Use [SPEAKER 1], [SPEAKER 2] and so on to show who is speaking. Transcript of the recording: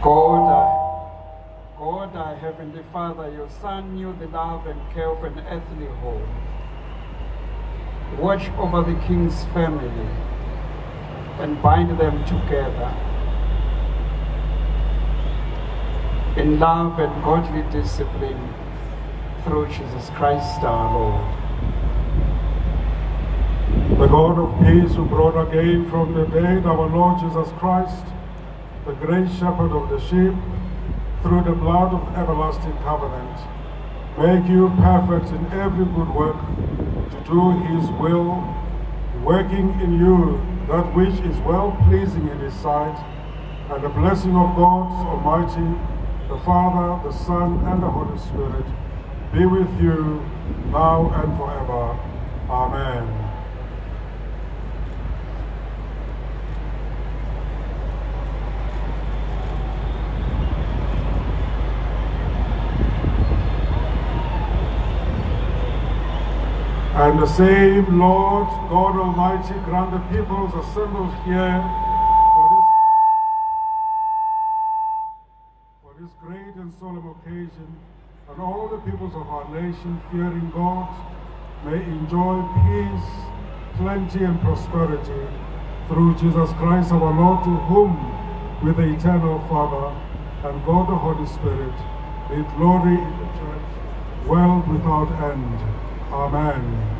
[SPEAKER 1] God, our Heavenly Father, your Son knew the love and care of an earthly home. Watch over the King's family and bind them together in love and godly discipline through Jesus Christ our Lord.
[SPEAKER 2] The God of peace, who brought again from the dead our Lord Jesus Christ, the great shepherd of the sheep, through the blood of the everlasting covenant, make you perfect in every good work to do his will, working in you that which is well-pleasing in his sight, and the blessing of God Almighty, the Father, the Son, and the Holy Spirit, be with you now and forever. Amen. And the same Lord God Almighty grant the peoples assembled here for this great and solemn occasion, and all the peoples of our nation, fearing God, may enjoy peace, plenty, and prosperity through Jesus Christ our Lord, to whom, with the eternal Father and God the Holy Spirit, be glory in the church, world without end. Amen.